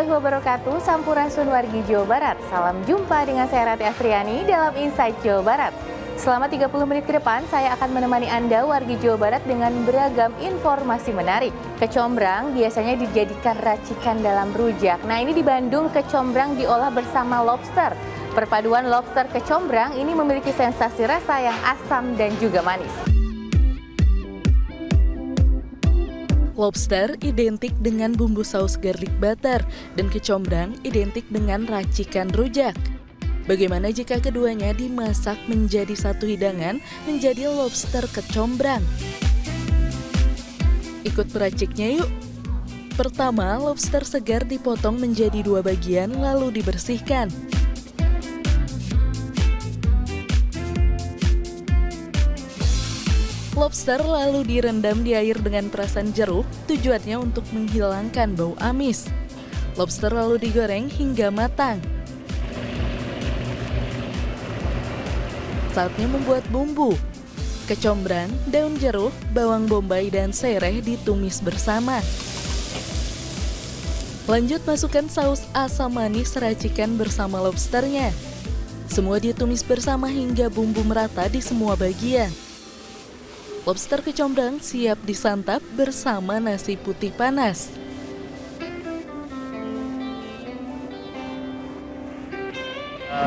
warahmatullahi wabarakatuh. Sampurasun wargi Jawa Barat. Salam jumpa dengan saya Rati Astriani dalam Insight Jawa Barat. Selama 30 menit ke depan, saya akan menemani Anda wargi Jawa Barat dengan beragam informasi menarik. Kecombrang biasanya dijadikan racikan dalam rujak. Nah, ini di Bandung kecombrang diolah bersama lobster. Perpaduan lobster kecombrang ini memiliki sensasi rasa yang asam dan juga manis. Lobster identik dengan bumbu saus garlic butter dan kecombrang identik dengan racikan rujak. Bagaimana jika keduanya dimasak menjadi satu hidangan menjadi lobster kecombrang? Ikut peraciknya yuk! Pertama, lobster segar dipotong menjadi 2 bagian lalu dibersihkan. Lobster lalu direndam di air dengan perasan jeruk, tujuannya untuk menghilangkan bau amis. Lobster lalu digoreng hingga matang. Saatnya membuat bumbu. Kecombrang, daun jeruk, bawang bombay, dan sereh ditumis bersama. Lanjut masukkan saus asam manis racikan bersama lobsternya. Semua ditumis bersama hingga bumbu merata di semua bagian. Lobster kecombrang siap disantap bersama nasi putih panas.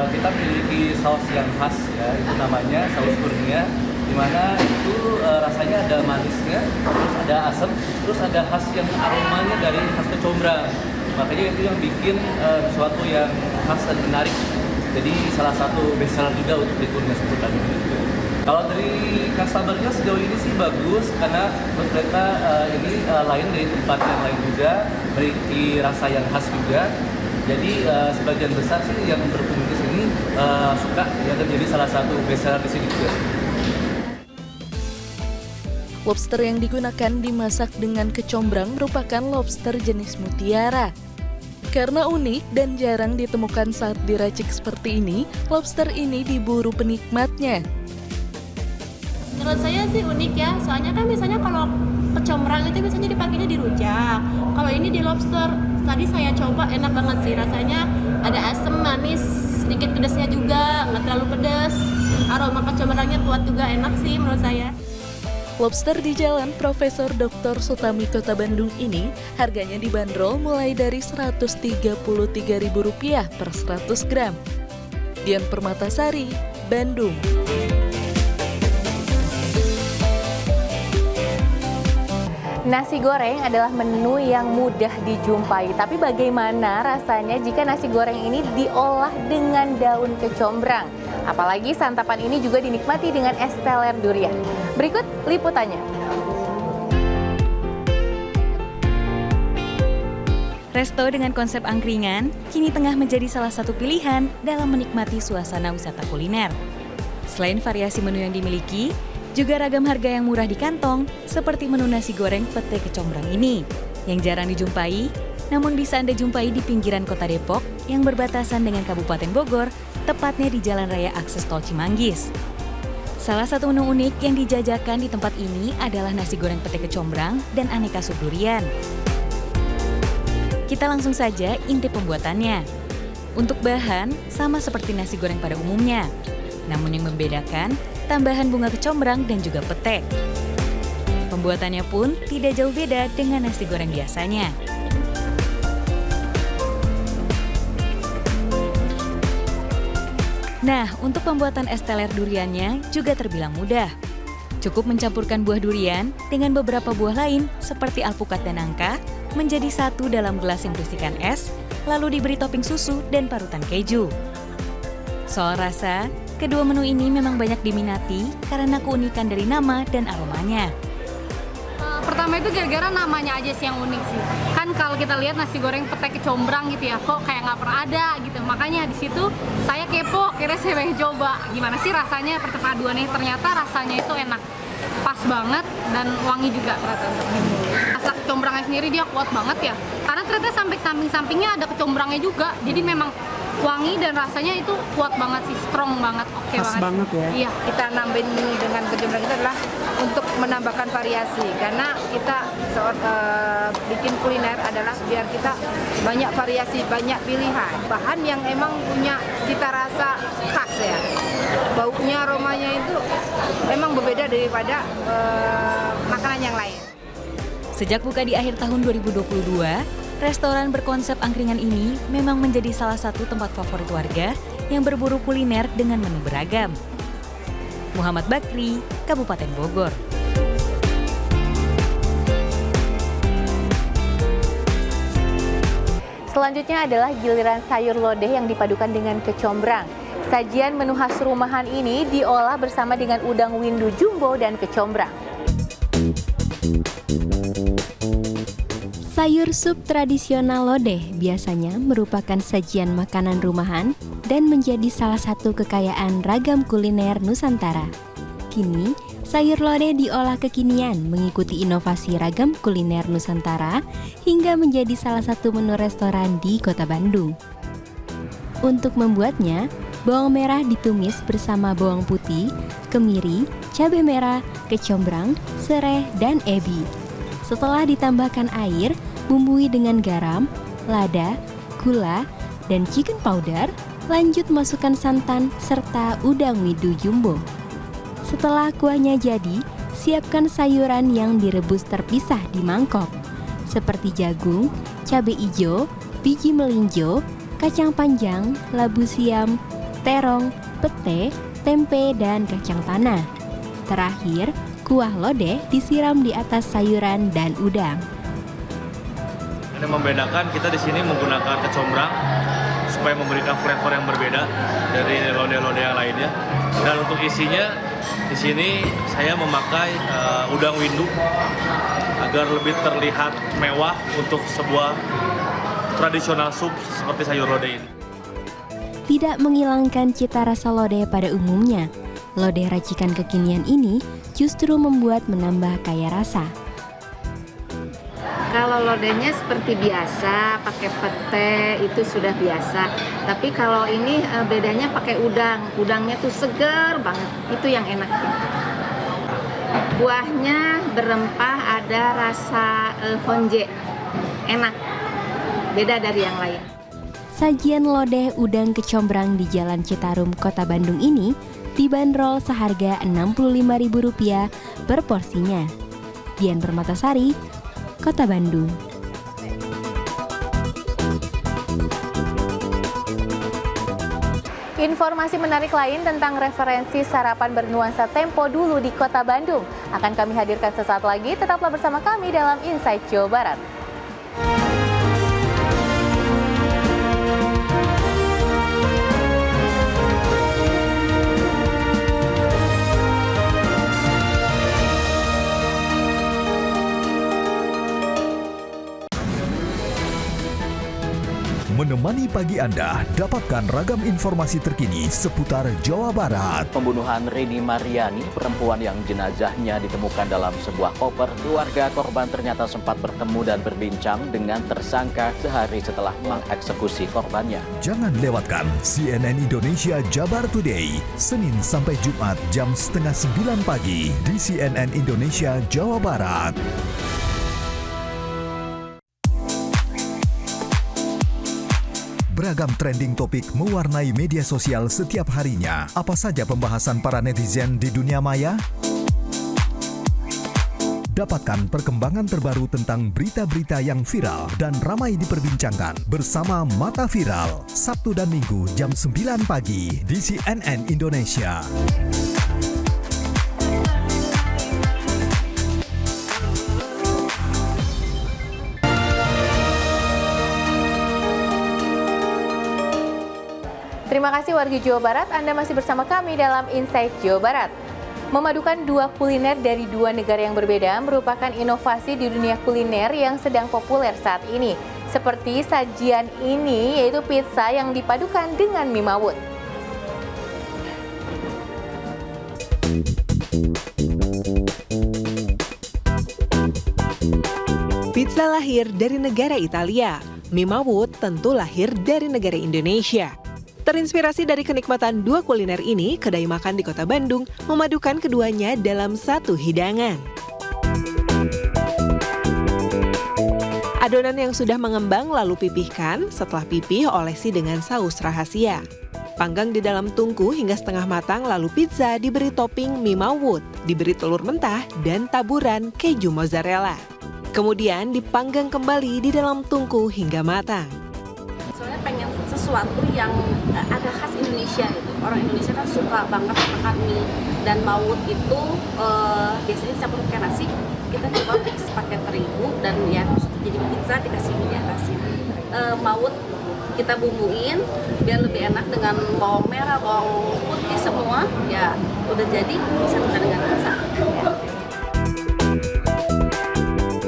Kita memiliki saus yang khas ya, itu namanya saus kurnia, di mana itu rasanya ada manisnya, terus ada asam, terus ada khas yang aromanya dari khas kecombrang. Makanya itu yang bikin sesuatu yang khas dan menarik. Jadi salah satu best seller juga untuk di kurnia sebutan ini. Kalau dari customer-nya sejauh ini sih bagus, karena menurut mereka ini lain dari tempat yang lain juga, memiliki rasa yang khas juga. Jadi sebagian besar sih yang berkunjung ke sini suka, ya, dan jadi salah satu best seller di sini juga. Lobster yang digunakan dimasak dengan kecombrang merupakan lobster jenis mutiara. Karena unik dan jarang ditemukan saat diracik seperti ini, lobster ini diburu penikmatnya. Menurut saya sih unik ya, soalnya kan biasanya kalau kecombrang itu biasanya dipakainya di rujak. Kalau ini di lobster, tadi saya coba enak banget sih rasanya, ada asam manis, sedikit pedasnya juga, nggak terlalu pedas. Aroma kecombrangnya kuat juga, enak sih menurut saya. Lobster di Jalan Profesor Dr. Sutami Kota Bandung ini harganya dibanderol mulai dari Rp133.000 per 100 gram. Dian Permatasari, Bandung. Nasi goreng adalah menu yang mudah dijumpai, tapi bagaimana rasanya jika nasi goreng ini diolah dengan daun kecombrang? Apalagi santapan ini juga dinikmati dengan es teler durian. Berikut liputannya. Resto dengan konsep angkringan kini tengah menjadi salah satu pilihan dalam menikmati suasana wisata kuliner. Selain variasi menu yang dimiliki, juga ragam harga yang murah di kantong, seperti menu nasi goreng pete kecombrang ini, yang jarang dijumpai, namun bisa Anda jumpai di pinggiran kota Depok yang berbatasan dengan Kabupaten Bogor, tepatnya di Jalan Raya Akses Tol Cimanggis. Salah satu menu unik yang dijajakan di tempat ini adalah nasi goreng pete kecombrang dan aneka sup durian. Kita langsung saja intip pembuatannya. Untuk bahan, sama seperti nasi goreng pada umumnya. Namun yang membedakan, tambahan bunga kecombrang dan juga pete. Pembuatannya pun tidak jauh beda dengan nasi goreng biasanya. Nah, untuk pembuatan es teler duriannya juga terbilang mudah. Cukup mencampurkan buah durian dengan beberapa buah lain seperti alpukat dan nangka menjadi satu dalam gelas yang berisikan es, lalu diberi topping susu dan parutan keju. Soal rasa, kedua menu ini memang banyak diminati karena keunikan dari nama dan aromanya. Pertama itu gara-gara namanya aja sih yang unik sih. Kan kalau kita lihat nasi goreng pete kecombrang gitu ya, kok kayak nggak pernah ada gitu. Makanya di situ saya kepo, akhirnya saya pengen coba gimana sih rasanya perpaduannya. Ternyata rasanya itu enak, pas banget dan wangi juga ternyata untuk di mulut. Rasa kecombrangnya sendiri dia kuat banget ya. Karena ternyata sampai samping-sampingnya ada kecombrangnya juga. Jadi memang wangi dan rasanya itu kuat banget sih, strong banget, oke Khas banget. banget ya. Iya. Kita nambahin dengan kecombrang itu adalah untuk menambahkan variasi, karena kita bikin kuliner adalah biar kita banyak variasi, banyak pilihan, bahan yang emang punya cita rasa khas ya, baunya, aromanya itu emang berbeda daripada makanan yang lain. Sejak buka di akhir tahun 2022, restoran berkonsep angkringan ini memang menjadi salah satu tempat favorit warga yang berburu kuliner dengan menu beragam. Muhammad Bakri, Kabupaten Bogor. Selanjutnya adalah giliran sayur lodeh yang dipadukan dengan kecombrang. Sajian menu khas rumahan ini diolah bersama dengan udang windu jumbo dan kecombrang. Sayur sup tradisional lodeh biasanya merupakan sajian makanan rumahan dan menjadi salah satu kekayaan ragam kuliner Nusantara. Kini, sayur lodeh diolah kekinian mengikuti inovasi ragam kuliner Nusantara hingga menjadi salah satu menu restoran di Kota Bandung. Untuk membuatnya, bawang merah ditumis bersama bawang putih, kemiri, cabai merah, kecombrang, serai, dan ebi. Setelah ditambahkan air, bumbui dengan garam, lada, gula, dan chicken powder, lanjut masukkan santan serta udang widu jumbo. Setelah kuahnya jadi, siapkan sayuran yang direbus terpisah di mangkok, seperti jagung, cabai hijau, biji melinjo, kacang panjang, labu siam, terong, pete, tempe, dan kacang tanah. Terakhir, kuah lodeh disiram di atas sayuran dan udang. Yang membedakan kita di sini menggunakan kecombrang supaya memberikan flavor yang berbeda dari lodeh-lodeh yang lainnya. Dan untuk isinya di sini saya memakai udang windu agar lebih terlihat mewah untuk sebuah tradisional sup seperti sayur lodeh ini. Tidak menghilangkan cita rasa lodeh pada umumnya, lodeh racikan kekinian ini justru membuat menambah kaya rasa. Kalau lodehnya seperti biasa, pakai pete itu sudah biasa. Tapi kalau ini bedanya pakai udang. Udangnya tuh segar banget. Itu yang enak. Kuahnya berempah, ada rasa honje. Enak. Beda dari yang lain. Sajian lodeh udang kecombrang di Jalan Citarum, Kota Bandung ini dibanderol seharga Rp65.000 per porsinya. Dian Permatasari, Kota Bandung. Informasi menarik lain tentang referensi sarapan bernuansa tempo dulu di Kota Bandung akan kami hadirkan sesaat lagi. Tetaplah bersama kami dalam Insight Jawa Barat. Menemani pagi Anda, dapatkan ragam informasi terkini seputar Jawa Barat. Pembunuhan Rini Mariani, perempuan yang jenazahnya ditemukan dalam sebuah koper. Keluarga korban ternyata sempat bertemu dan berbincang dengan tersangka sehari setelah mengeksekusi korbannya. Jangan lewatkan CNN Indonesia Jabar Today, Senin sampai Jumat jam 8:30 pagi di CNN Indonesia Jawa Barat. Beragam trending topik mewarnai media sosial setiap harinya. Apa saja pembahasan para netizen di dunia maya? Dapatkan perkembangan terbaru tentang berita-berita yang viral dan ramai diperbincangkan bersama Mata Viral, Sabtu dan Minggu jam 9 pagi di CNN Indonesia. Terima kasih warga Jawa Barat, Anda masih bersama kami dalam Insight Jawa Barat. Memadukan dua kuliner dari dua negara yang berbeda merupakan inovasi di dunia kuliner yang sedang populer saat ini. Seperti sajian ini, yaitu pizza yang dipadukan dengan mie mawut. Pizza lahir dari negara Italia, mie mawut tentu lahir dari negara Indonesia. Terinspirasi dari kenikmatan dua kuliner ini, kedai makan di Kota Bandung memadukan keduanya dalam satu hidangan. Adonan yang sudah mengembang lalu pipihkan, setelah pipih olesi dengan saus rahasia. Panggang di dalam tungku hingga setengah matang, lalu pizza diberi topping mie mawut, diberi telur mentah dan taburan keju mozzarella. Kemudian dipanggang kembali di dalam tungku hingga matang. Soalnya pengen sesuatu yang ada khas Indonesia itu. Orang Indonesia kan suka banget makan mie dan mawut itu biasanya campur pakai nasi. Kita coba mix pakai terigu dan ya jadi pizza dikasih mie di atasnya. Mawut kita bumbuin biar lebih enak dengan bawang merah, bawang putih semua. Ya udah jadi bisa kita dengan pizza.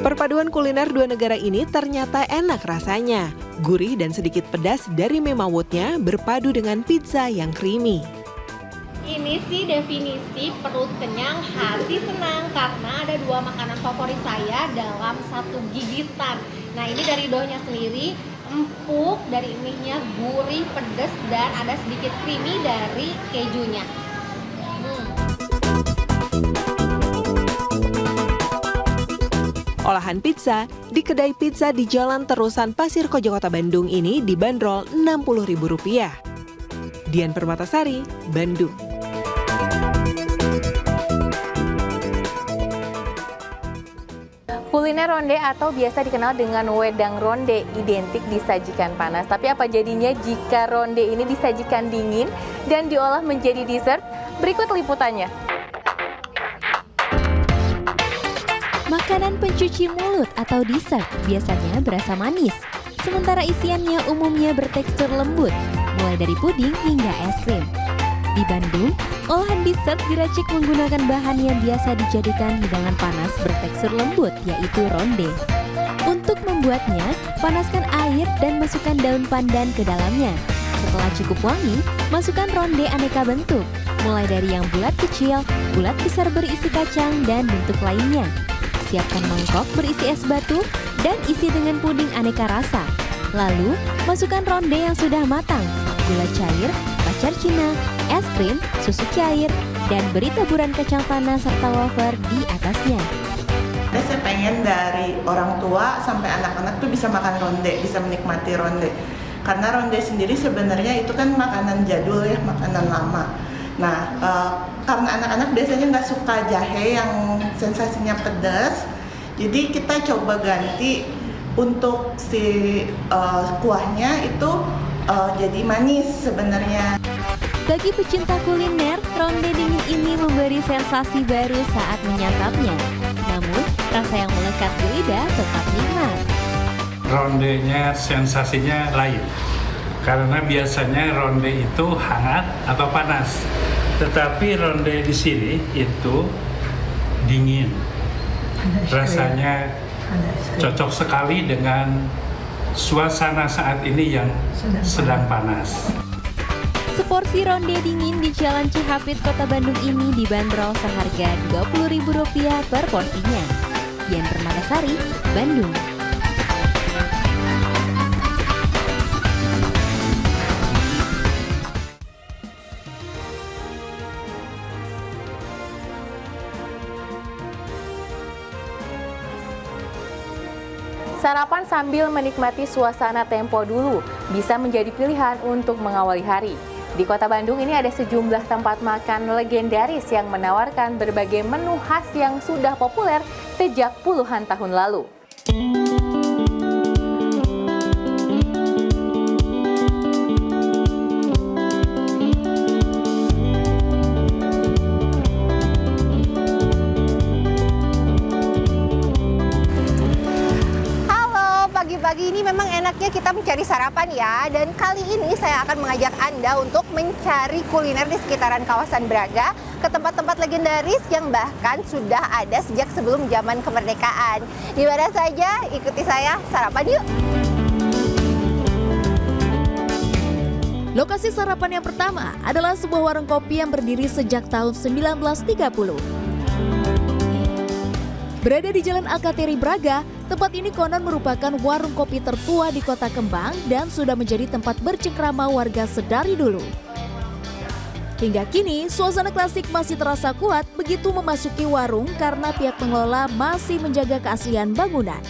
Perpaduan kuliner dua negara ini ternyata enak rasanya. Gurih dan sedikit pedas dari mie mawutnya berpadu dengan pizza yang creamy. Ini sih definisi perut kenyang, hati senang karena ada dua makanan favorit saya dalam satu gigitan. Nah ini dari doughnya sendiri, empuk, dari mie-nya gurih, pedas, dan ada sedikit creamy dari kejunya. Olahan pizza di kedai pizza di Jalan Terusan Pasir Koja, Kota Bandung ini dibanderol Rp60.000. Dian Permatasari, Bandung. Kuliner ronde atau biasa dikenal dengan wedang ronde identik disajikan panas. Tapi apa jadinya jika ronde ini disajikan dingin dan diolah menjadi dessert? Berikut liputannya. Makanan pencuci mulut atau dessert biasanya berasa manis, sementara isiannya umumnya bertekstur lembut, mulai dari puding hingga es krim. Di Bandung, olahan dessert diracik menggunakan bahan yang biasa dijadikan hidangan panas bertekstur lembut, yaitu ronde. Untuk membuatnya, panaskan air dan masukkan daun pandan ke dalamnya. Setelah cukup wangi, masukkan ronde aneka bentuk, mulai dari yang bulat kecil, bulat besar berisi kacang, dan bentuk lainnya. Siapkan mangkok berisi es batu dan isi dengan puding aneka rasa. Lalu, masukkan ronde yang sudah matang, gula cair, pacar Cina, es krim, susu cair, dan beri taburan kacang panas serta wafer di atasnya. Saya pengen dari orang tua sampai anak-anak tuh bisa makan ronde, bisa menikmati ronde. Karena ronde sendiri sebenarnya itu kan makanan jadul ya, makanan lama. Nah, karena anak-anak biasanya nggak suka jahe yang sensasinya pedas, jadi kita coba ganti untuk si kuahnya itu jadi manis sebenarnya. Bagi pecinta kuliner, ronde dingin ini memberi sensasi baru saat menyantapnya. Namun, rasa yang melekat di lidah tetap nikmat. Rondenya sensasinya lain. Karena biasanya ronde itu hangat atau panas, tetapi ronde di sini itu dingin. Rasanya cocok sekali dengan suasana saat ini yang sedang panas. Seporsi ronde dingin di Jalan Cihapit, Kota Bandung ini dibanderol seharga Rp20.000 per porsinya. Dian Permatasari, Bandung. Sarapan sambil menikmati suasana tempo dulu bisa menjadi pilihan untuk mengawali hari. Di Kota Bandung ini ada sejumlah tempat makan legendaris yang menawarkan berbagai menu khas yang sudah populer sejak puluhan tahun lalu. Pagi ini memang enaknya kita mencari sarapan ya, dan kali ini saya akan mengajak Anda untuk mencari kuliner di sekitaran kawasan Braga ke tempat-tempat legendaris yang bahkan sudah ada sejak sebelum zaman kemerdekaan. Di mana saja? Ikuti saya, sarapan yuk! Lokasi sarapan yang pertama adalah sebuah warung kopi yang berdiri sejak tahun 1930. Berada di Jalan Alkatiri Braga, Tempat ini konon merupakan warung kopi tertua di Kota Kembang dan sudah menjadi tempat bercengkrama warga sedari dulu. Hingga kini, suasana klasik masih terasa kuat begitu memasuki warung karena pihak pengelola masih menjaga keaslian bangunan.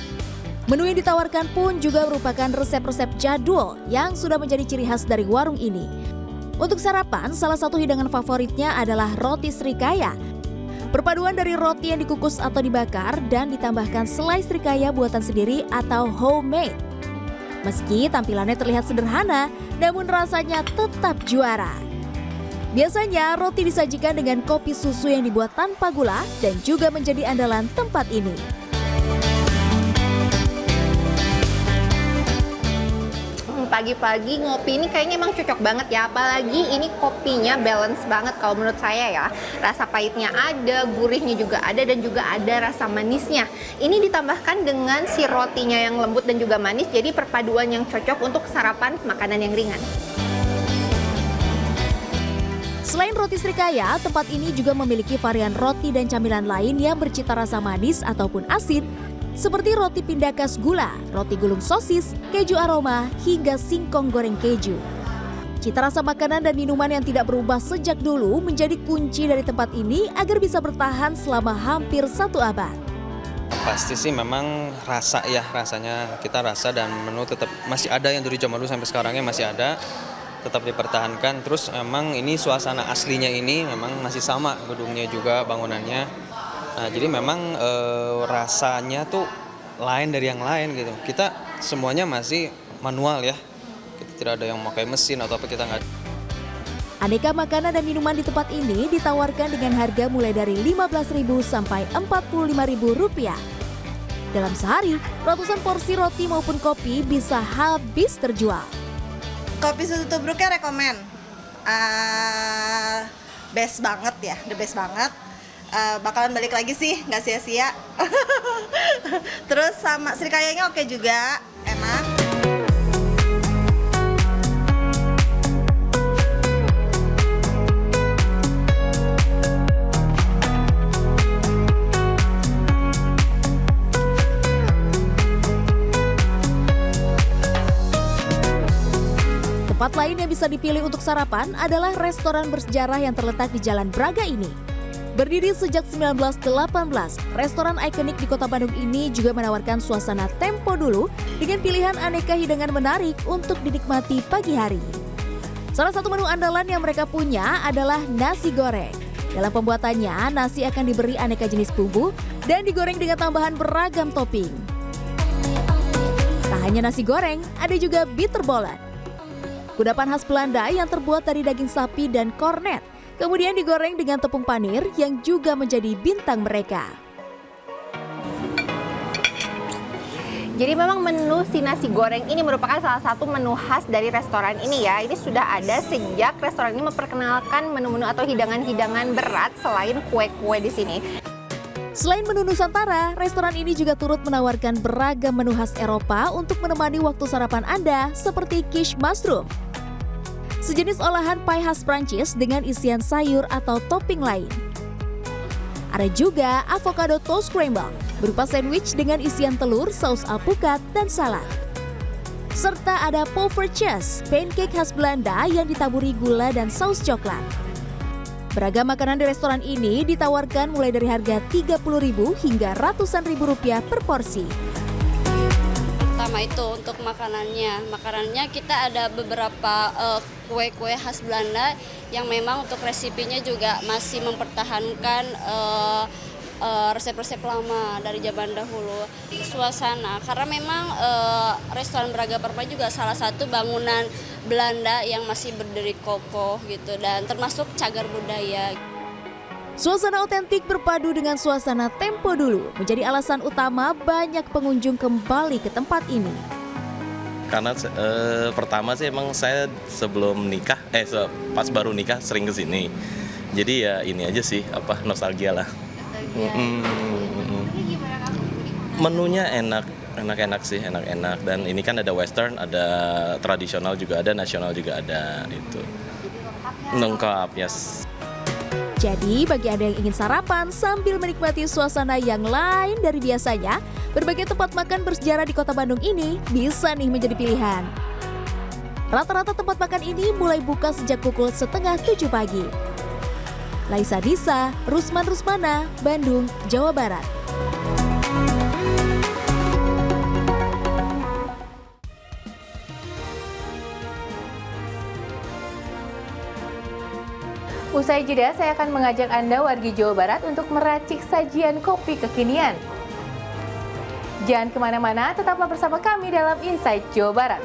Menu yang ditawarkan pun juga merupakan resep-resep jadul yang sudah menjadi ciri khas dari warung ini. Untuk sarapan, salah satu hidangan favoritnya adalah roti srikaya. Perpaduan dari roti yang dikukus atau dibakar dan ditambahkan selai srikaya buatan sendiri atau homemade. Meski tampilannya terlihat sederhana, namun rasanya tetap juara. Biasanya roti disajikan dengan kopi susu yang dibuat tanpa gula dan juga menjadi andalan tempat ini. Pagi-pagi ngopi ini kayaknya emang cocok banget ya, apalagi ini kopinya balance banget kalau menurut saya ya. Rasa pahitnya ada, gurihnya juga ada, dan juga ada rasa manisnya. Ini ditambahkan dengan si rotinya yang lembut dan juga manis, jadi perpaduan yang cocok untuk sarapan makanan yang ringan. Selain roti srikaya, tempat ini juga memiliki varian roti dan camilan lain yang bercita rasa manis ataupun asin, seperti roti pindakas gula, roti gulung sosis, keju aroma, hingga singkong goreng keju. Cita rasa makanan dan minuman yang tidak berubah sejak dulu menjadi kunci dari tempat ini agar bisa bertahan selama hampir 1 abad. Pasti sih memang rasanya kita rasa, dan menu tetap masih ada yang dari zaman dulu sampai sekarangnya masih ada, tetap dipertahankan. Terus memang ini suasana aslinya ini memang masih sama, gedungnya juga, bangunannya. Nah, jadi memang rasanya tuh lain dari yang lain gitu. Kita semuanya masih manual ya. Kita tidak ada yang pakai mesin atau apa, kita nggak. Aneka makanan dan minuman di tempat ini ditawarkan dengan harga mulai dari Rp15.000 sampai Rp45.000. Dalam sehari, ratusan porsi roti maupun kopi bisa habis terjual. Kopi susu tubruknya rekomen. Best banget ya, the best banget. Bakalan balik lagi sih, nggak sia-sia. Terus sama srikayanya oke juga, enak. Tempat lain yang bisa dipilih untuk sarapan adalah restoran bersejarah yang terletak di Jalan Braga ini. Berdiri sejak 1918, restoran ikonik di Kota Bandung ini juga menawarkan suasana tempo dulu dengan pilihan aneka hidangan menarik untuk dinikmati pagi hari. Salah satu menu andalan yang mereka punya adalah nasi goreng. Dalam pembuatannya, nasi akan diberi aneka jenis bumbu dan digoreng dengan tambahan beragam topping. Tak hanya nasi goreng, ada juga bitterballen, kudapan khas Belanda yang terbuat dari daging sapi dan kornet. Kemudian digoreng dengan tepung panir yang juga menjadi bintang mereka. Jadi memang menu si nasi goreng ini merupakan salah satu menu khas dari restoran ini ya. Ini sudah ada sejak restoran ini memperkenalkan menu-menu atau hidangan-hidangan berat selain kue-kue di sini. Selain menu Nusantara, restoran ini juga turut menawarkan beragam menu khas Eropa untuk menemani waktu sarapan Anda seperti quiche mushroom, sejenis olahan pie khas Prancis dengan isian sayur atau topping lain. Ada juga avocado toast scramble, berupa sandwich dengan isian telur, saus alpukat, dan salad. Serta ada poffertjes, pancake khas Belanda yang ditaburi gula dan saus coklat. Beragam makanan di restoran ini ditawarkan mulai dari harga Rp30.000 hingga ratusan ribu rupiah per porsi. Pertama itu untuk makanannya kita ada beberapa kue-kue khas Belanda yang memang untuk resipinya juga masih mempertahankan resep-resep lama dari zaman dahulu. Suasana, karena memang restoran Braga Permai juga salah satu bangunan Belanda yang masih berdiri kokoh gitu, dan termasuk cagar budaya. Suasana otentik berpadu dengan suasana tempo dulu menjadi alasan utama banyak pengunjung kembali ke tempat ini. Karena pertama sih emang saya sebelum nikah, pas baru nikah sering kesini. Jadi ya ini aja sih, nostalgia lah. Menunya enak sih, enak. Dan ini kan ada western, ada tradisional juga ada, nasional juga ada, itu. Lengkap, yes. Jadi bagi Anda yang ingin sarapan sambil menikmati suasana yang lain dari biasanya, berbagai tempat makan bersejarah di Kota Bandung ini bisa nih menjadi pilihan. Rata-rata tempat makan ini mulai buka sejak pukul 6:30 pagi. Laisa Disa, Rusman Rusmana, Bandung, Jawa Barat. Usai jeda, saya akan mengajak Anda wargi Jawa Barat untuk meracik sajian kopi kekinian. Jangan kemana-mana, tetaplah bersama kami dalam Insight Jawa Barat.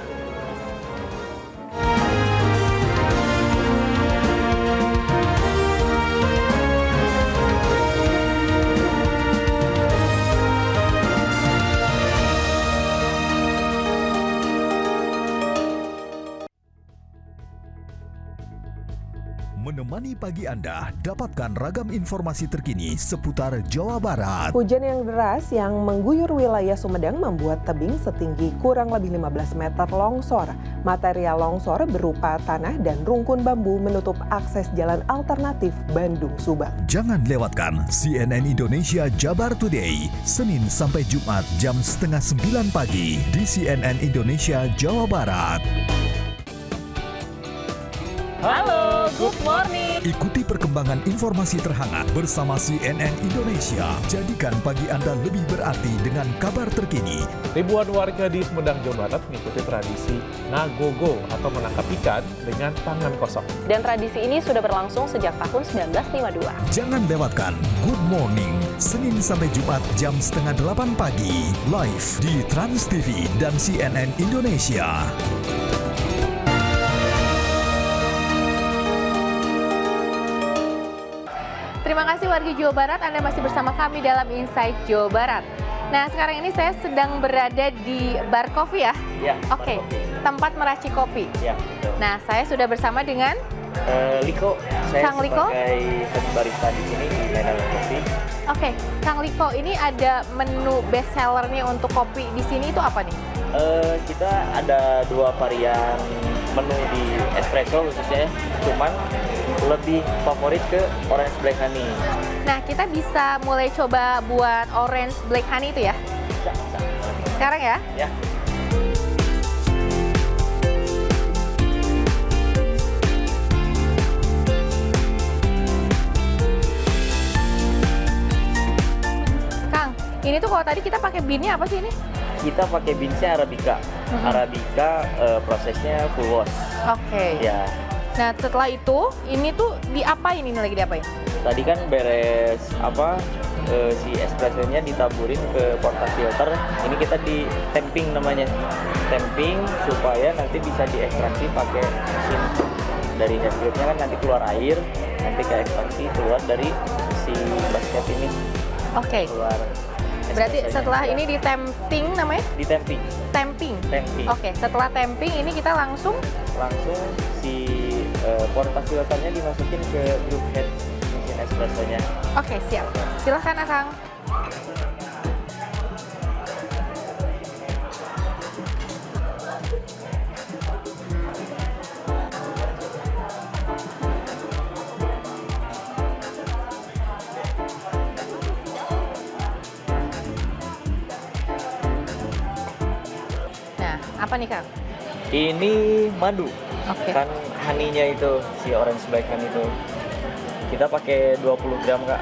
Menemani pagi Anda, dapatkan ragam informasi terkini seputar Jawa Barat. Hujan yang deras yang mengguyur wilayah Sumedang membuat tebing setinggi kurang lebih 15 meter longsor. Material longsor berupa tanah dan rungkun bambu menutup akses jalan alternatif Bandung-Subang. Jangan lewatkan CNN Indonesia Jabar Today, Senin sampai Jumat jam 8:30 pagi di CNN Indonesia Jawa Barat. Halo, good morning. Ikuti perkembangan informasi terhangat bersama CNN Indonesia. Jadikan pagi Anda lebih berarti dengan kabar terkini. Ribuan warga di Sumedang, Jawa Barat mengikuti tradisi ngagogo atau menangkap ikan dengan tangan kosong. Dan tradisi ini sudah berlangsung sejak tahun 1952. Jangan lewatkan Good Morning, Senin sampai Jumat jam 7:30 pagi. Live di Trans TV dan CNN Indonesia. Terima kasih wargi Jawa Barat, Anda masih bersama kami dalam Insight Jawa Barat. Nah, sekarang ini saya sedang berada di bar kopi ya? Iya. Oke, tempat meracik kopi. Iya, betul. Nah, saya sudah bersama dengan Liko. Saya Kang Liko? sebagai barista di sini di Medan Kopi. Oke, Kang Liko, ini ada menu best sellernya untuk kopi di sini itu apa nih? Kita ada 2 varian menu di espresso khususnya, cuman lebih favorit ke orange black honey. Nah, kita bisa mulai coba buat orange black honey itu ya? Bisa. Sekarang ya? Ya. Kang, ini tuh kalau tadi kita pakai bean-nya apa sih ini? Kita pakai beansnya Arabica. Arabica prosesnya full wash. Oke. Ya. Nah, setelah itu, ini tuh diapain ini lagi diapain? Tadi kan beres si espressonya ditaburin ke portafilter. Ini kita di temping namanya. Temping supaya nanti bisa diekstraksi pakai mesin. Dari hasilnya kan nanti keluar air, nanti ke ekstraksi keluar dari si basket ini. Oke. Keluar. Berarti setelah ini di temping namanya? Di temping. Temping. Temping. Oke, setelah temping ini kita langsung si portafilternya dimasukin ke group head mesin espressonya. Oke, siap. Silahkan Akang. Nah, apa nih Kang? Ini madu. Oke. Kan honey-nya itu, si orange black honey itu. Kita pakai 20 gram, Kak.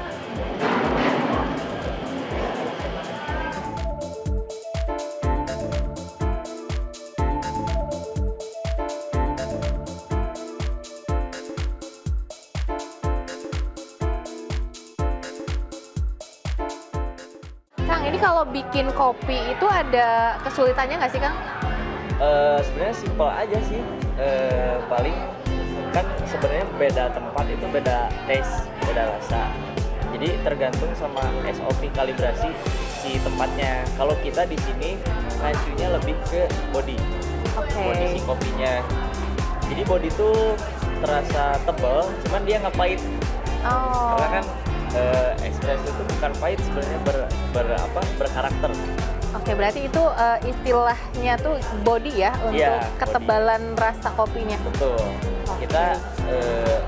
Kang, ini kalau bikin kopi itu ada kesulitannya nggak sih Kang? Sebenarnya simpel aja sih. Paling kan sebenarnya beda tempat itu beda taste, beda rasa. Jadi tergantung sama SOP kalibrasi si tempatnya. Kalau kita di sini ngacunya lebih ke body. Body si kopinya. Jadi body itu terasa tebal, cuman dia nggak pahit. Karena kan espresso itu bukan pahit, sebenarnya berkarakter. Oke, berarti itu istilahnya tuh body ya untuk ketebalan rasa kopinya. Betul. kita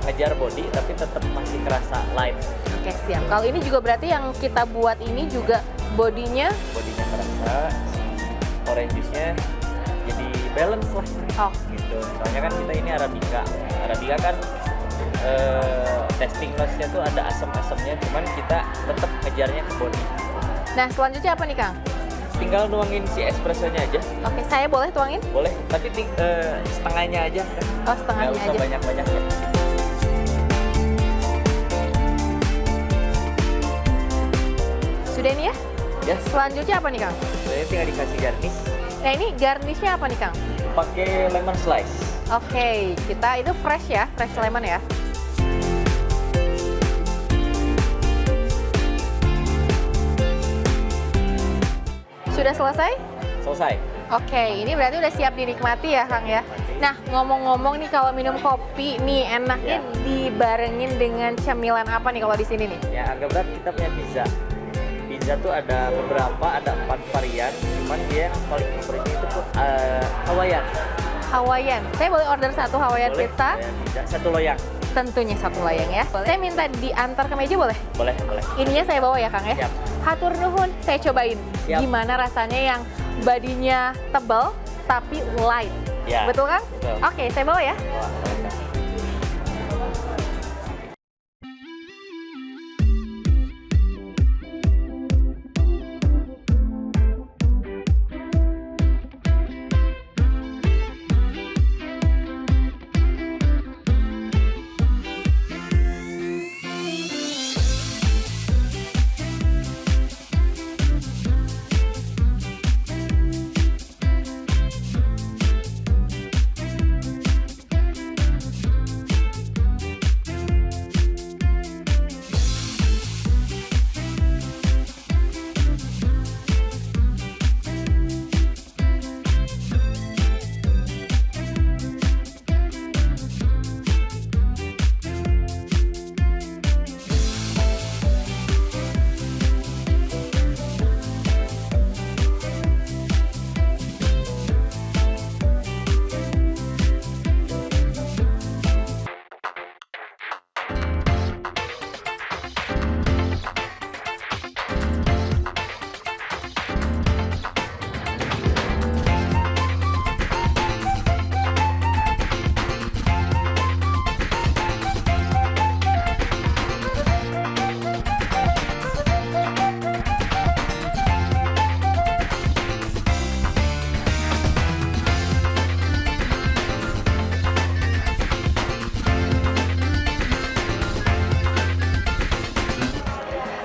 ngejar body tapi tetap masih kerasa light. Oke, siap. Kalau ini juga berarti yang kita buat ini juga bodinya Kerasa, si orange juice-nya jadi balance lah. Gitu. Soalnya kan kita ini Arabica. Arabica kan tasting notes-nya tuh ada asam-asamnya, cuman kita tetap ngejarnya ke body. Nah, selanjutnya apa nih, Kang? Tinggal nuangin si espressonya aja. Oke, saya boleh tuangin? Boleh, tapi setengahnya aja kan. Oh, setengahnya nggak usah aja. banyak-banyak ya. Sudah ini ya? Ya. Selanjutnya apa nih, Kang? Saya tinggal dikasih garnish. Nah, ini garnishnya apa nih, Kang? Pakai lemon slice. Oke, kita itu fresh ya, fresh lemon ya. Sudah selesai? Selesai. Oke, ini berarti udah siap dinikmati ya, Kang ya. Nah, ngomong-ngomong nih kalau minum kopi nih enaknya dibarengin dengan cemilan apa nih kalau di sini nih? Ya agak berat, kita punya pizza. Pizza tuh ada beberapa, ada 4 varian. Cuman dia yang paling favoritnya itu tuh Hawaiian. Hawaiian. Saya boleh order satu Hawaiian Boleh, pizza? pizza, satu loyang. Tentunya satu loyang ya. Saya minta diantar ke meja boleh? Boleh, boleh. Ininya saya bawa ya, Kang ya? Siap. Hatur nuhun, saya cobain. Siap. Gimana rasanya yang badinya tebal tapi light. Ya. Betul, Kang? Betul. Oke, saya bawa ya.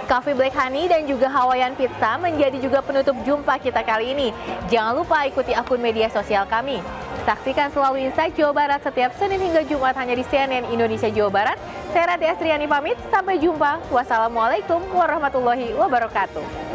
Coffee Black Honey dan juga Hawaiian Pizza menjadi juga penutup jumpa kita kali ini. Jangan lupa ikuti akun media sosial kami. Saksikan selalu Insight Jawa Barat setiap Senin hingga Jumat hanya di CNN Indonesia Jawa Barat. Saya Rati Astriani pamit, sampai jumpa. Wassalamualaikum warahmatullahi wabarakatuh.